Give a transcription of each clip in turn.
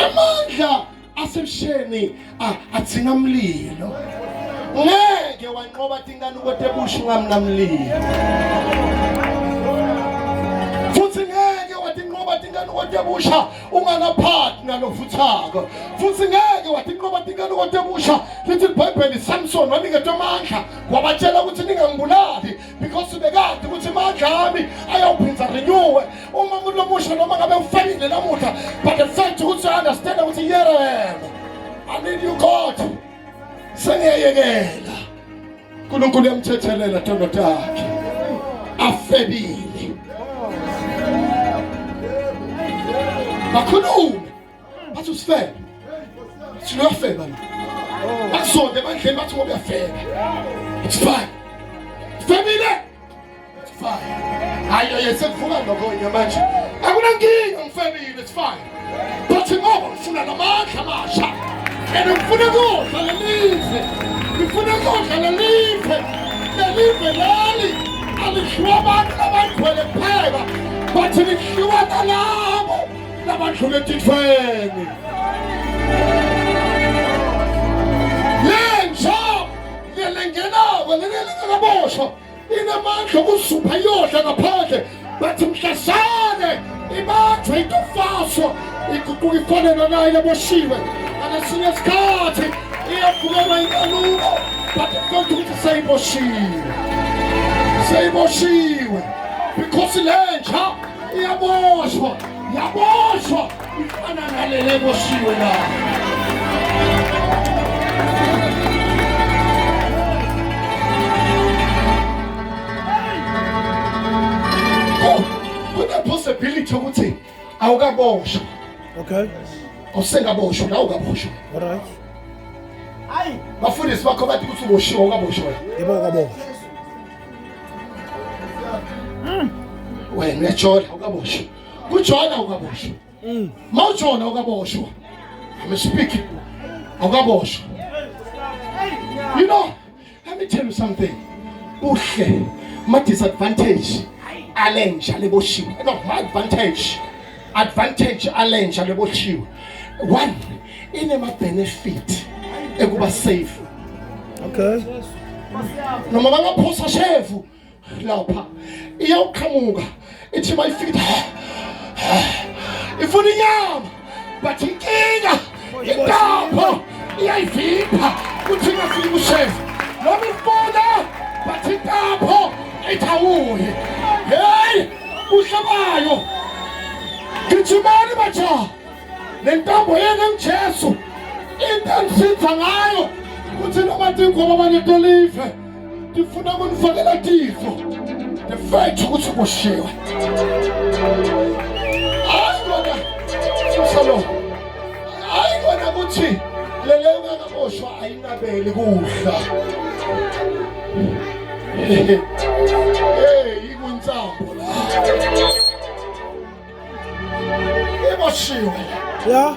amandla asemsheni athinga umlilo. Ngeke wanqoba tingane ukotebusha ngamnamlilo. Futhi ngeke watinqoba tingane ukotebusha unganaphakathi nalofuthaka. Futhi ngeke watinqoba tingane ukotebusha lithi iBhayibheli Samson waniketwa amandla wabatshela ukuthi ningangibulali because bekade ukuthi amandla ami ayawuphinza renew uma umuntu lomusha noma ngabe ufakile namuhla, but the fact ukuthi understand ukuthi yena I need you God. Sengiyekela uNkulunkulu yamthethelela ntondo yakhe afebile bakhulume bathi usifebe siyafeba akusonde bandleni bathi ngoba uyafeba. It's fine febile, it's fine. Hayo yesekuvuka nokonye manje akunankinga ngifebile, it's fine, but ngoba ngifuna namandla amasha and ngifuna ukudla lelive, ngifuna ukudla lelive lali alishwa abantu labangcwele kuphela, but lishwa nalabo labadlule etithweni. Lenja lelengenayo lelingakaboshwa inamandla okuzupha yodla ngaphandle, bathi mhlasane ibanjwe itofaswa iguquka ifanele nayo leboshiwe. Ngesinye isikhathi iyavukelwa inkanuko, but ifanele ukuthi seyiboshiwe because lenja iyaboshwa ifana nalele eboshiwe la. Kuna possibility ukuthi awukaboshwa. Okay. Usengaboshwa la ukaboshwa. Alright. Hayi, bafundisi bakho bathi ukuthi uboshiwe ukaboshwa. Yebo ukaboshwa. Wena uyajola ukaboshwa. Kujona ukaboshwa. Mawujona ukaboshwa. I'm speaking. Ukaboshwa. You know, let me tell you something. Buhle ma disadvantage alenja leboshiwe. No, my advantage alenja leboshiwe. One, inema benefit ekuba safe. Okay. Noma bangaphosa shevu lapha iyawuqhamuka ithi mayifika ifuna inyama, but inkinga intambo iyayivipha kuthi ngafika ushevu noma ifuna, but intambo ithawuye. Hey, uhlabayo gijimani batsha lentambo yena ngijesu intensiza ngayo kuthi noma tingoba abanetolive tifuna kunifakela tifo the fact ukuthi uboshiwe. Ayibona ukuthi lele ungakaboshwa ayinabeli kudla. Ikuntambo la eboshiwe. Yeah.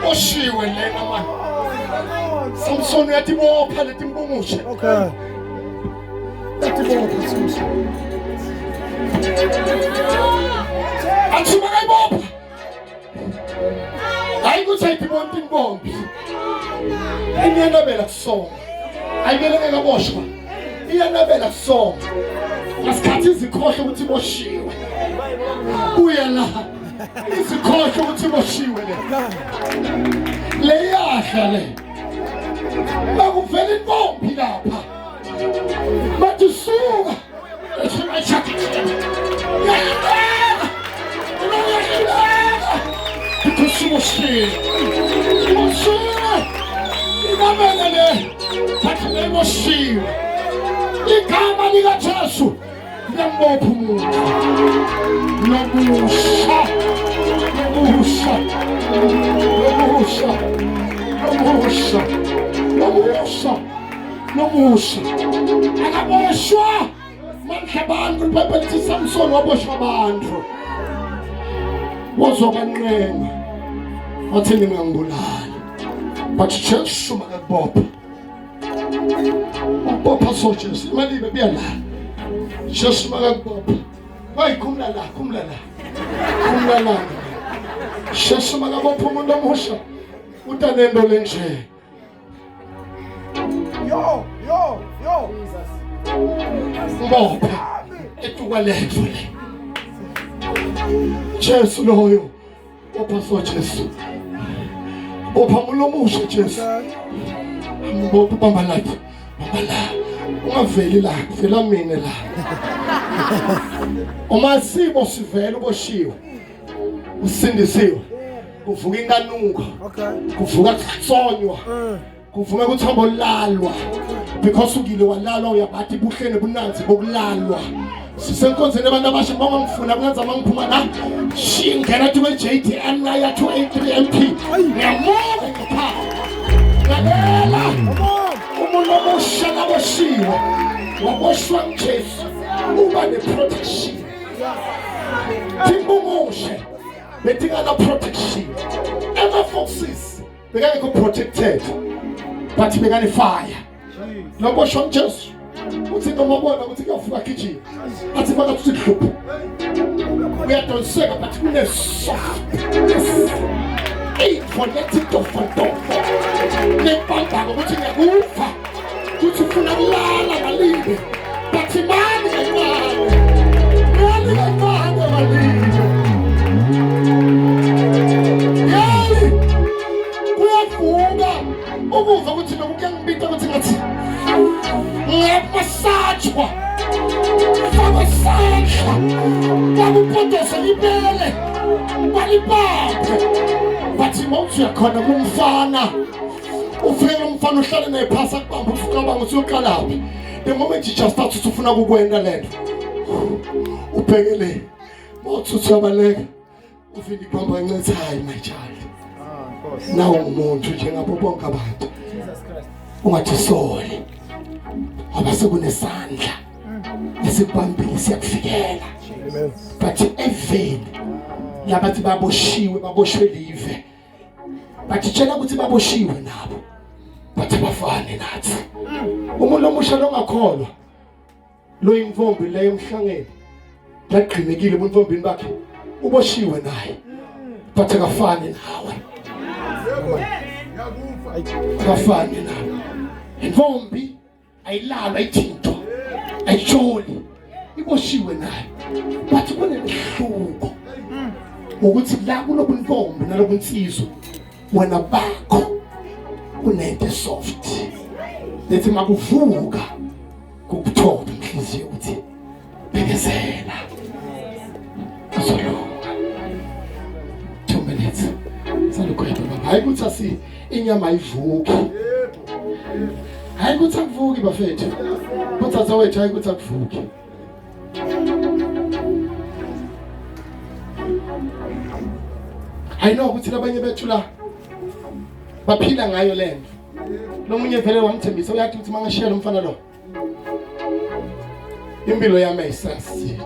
Boshiwe lena manje. Samson uyatibopha letimbungushe. Okay. Yatibopha Samson. Athuma kayibopha. Hayi kuthi ayibonta inkombi. Iyanabela kusonga. Ayibeleke kaboshwa. Iyanabela kusonga. Ngasikhathi izikhohle ukuthi boshiwe. Uya la. Izikhohle ukuthi boshiwe le. Le yahla le. Bakuvela inkombi lapha. Bathi suka. Eshayachaka. Yayibeka. Uyayibeka. Because boshiwe. Boshiwe. Inamela le. Bathi le boshiwe. Igama likaJesu liyambopha umuntu. Nomusha akaboshwa manje abantu iBhayibheli lithi Samson waboshwa abantu wozobanqema wathi ningangibulali, but Jesu makakubopha ubopha soldiers imali bebuya la Jesu makakubopha wayikhumla la sheshe makabopha umuntu omusha utanendo lenje Yo. ngibopha etuka lethu le Jesu loyo bopha so Jesu bopha umuntu omusha Jesu ngibopha bamba la ungaveli la vela mina la uma sibo sivela uboshiwe usindisiwe kuvuka inkanuko kuvuka kuthonywa kuvuka kuthombo lalwa because ukile walalwa uyabathi buhlene bunanzi bokulalwa sisenkonzeni abantu abasha bangangifuna kungenza mangiphuma la shingena to JTM la ya 283 MP ngiyamuka ekhaya ngabela umuntu omusha naboshiwe waboshwa ngeJesu uba ne-protection tingumushe betingana protection ama-foxes bekangekho protected but bekane fire noboshwa ngeJesu uthi noma ubona ukuthi kuyavuka gijima athi phakathi uhlupho uyadonseka but kune-softness fonetitofantofo nebamba ukuthi ngiyakufa kuthi ufuna kulala malinde but mani kancane malinde yali kuyavuka ukuva ukuthi lokhu kuyangibita ukuthi ngathi ngiyapasatshwa fakasandla kwakupotosa libele walibambe bathi mawuthi uyakhona kumfana ufike umfana uhlale naye phasa kubamba usuqabanga ukuthi uyoqalaphi the moment you just start ufuna ukukwenda lento ubhekele mawuthi uyabaleka ufike ibamba incethe hayi my child nawo umuntu njengabo bonke abantu ungathi sole ngoba sekunesandla esikubambile siyakufikela but eveni labathi baboshwe live batshela ukuthi baboshiwe nabo bathi bafane nathi umuntu omusha longakholwa lo imvombi leyo emhlangeni laqhinekile umvombini bakhe uboshiwe naye bathi akafane nawe akafane nawe imvombi ayilala ayithintwa ayijoli iboshiwe naye bathi kunehluko ukuthi la kulobuntombi nalobunsizwe wena bakho unento soft lethi makuvuka kukuthoba inhliziyo ukuthi bekezela uzolunga 2 minutes salukwethu baba hayi ukuthi asi inyama ayivuki hayi ukuthi akuvuki bafethu uthatha wethu hayi ukuthi akuvuki I know ukuthi labanye bethu la baphila ngayo lento lomunye vele wamthembisa uyathi ukuthi mangashiya lo mfana lo impilo yami ayisasithi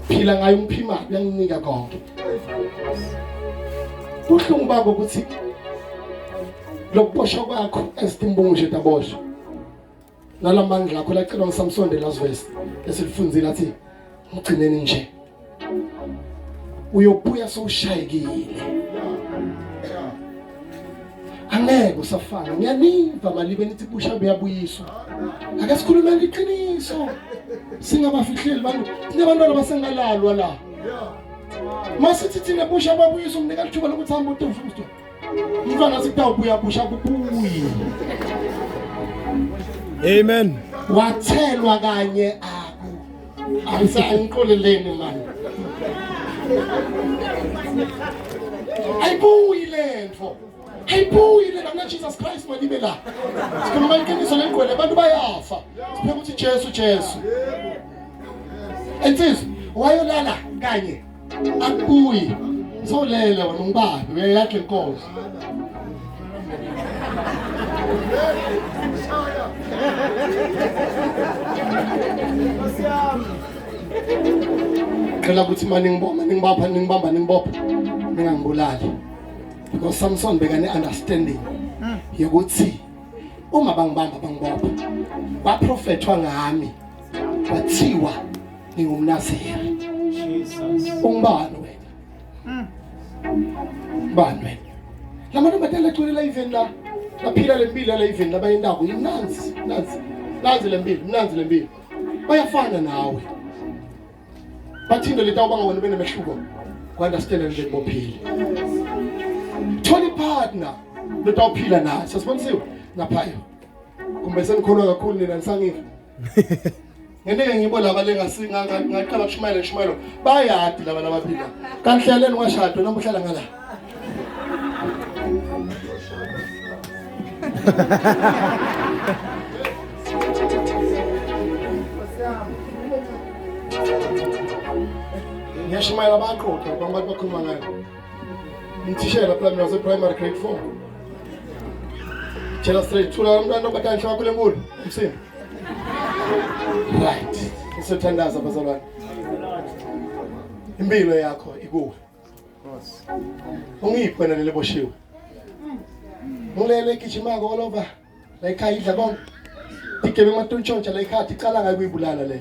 phila ngayo umphima uyanginika konke uhlungu bako ukuthi lokuboshwa kwakho esitimbungu nje taboshwa nalamandla akho lacela ngisamsonde last verse esilifunzile athi ugcineni nje uyobuya sowushayekile angeke usafana ngiyaniva malibe nithi busha buyabuyiswa ake sikhulume iqiniso singabafihleli bantu sinabantwana basengalalwa la masithi thina busha babuyiswa umnika lithuba lokuthi hamba uTufusto umntwana sikutawubuya busha kubuyi Amen. wathelwa kanye ayisangiqoleleni mani ayibuyi lento ayibuyi lento na Jesus Christ malibe la sikhuluma iqiniso lengqwele abantu bayafa sipheka ukuthi Jesu ensizwe wayolala kanye akubuyi sowulele wena ungibabi uyayakhe inkosi Kela ukuthi manje ngibopha ningangibulali because Samson bekane understanding yokuthi uma bangibopha baprofethwa ngami bathiwa ngingumNaziri Jesus ungibani wena bani wena labantu batela gcwele la event la baphila lempilo la event labayendako imnanzi nazi lempilo bayafana nawe bathinde letawu bangawona benemehluko ku-understand nje kubophile thola partner lotawuphila naye sasibonisiwe ngaphayo kumbe senikhona kakhulu nina nisangive ngendeke ngibona abalengasinga ngaqala kushumayela bayadi laba labaphila kanhleleni washado noma uhlala ngala ngiyashumayela abaqoqa bangabantu bakhuluma ngayo ngithishela plan wase primary grade 4 tshela straight thula umntwana obatanhla kule nkulu umsini right isothandaza bazalwane impilo yakho ikuwe ungiphi wena leleboshiwe ngilele gijimako all over la ekhaya idla konke igebe emathontshontsha la ekhaya icala ngayo kuyibulala le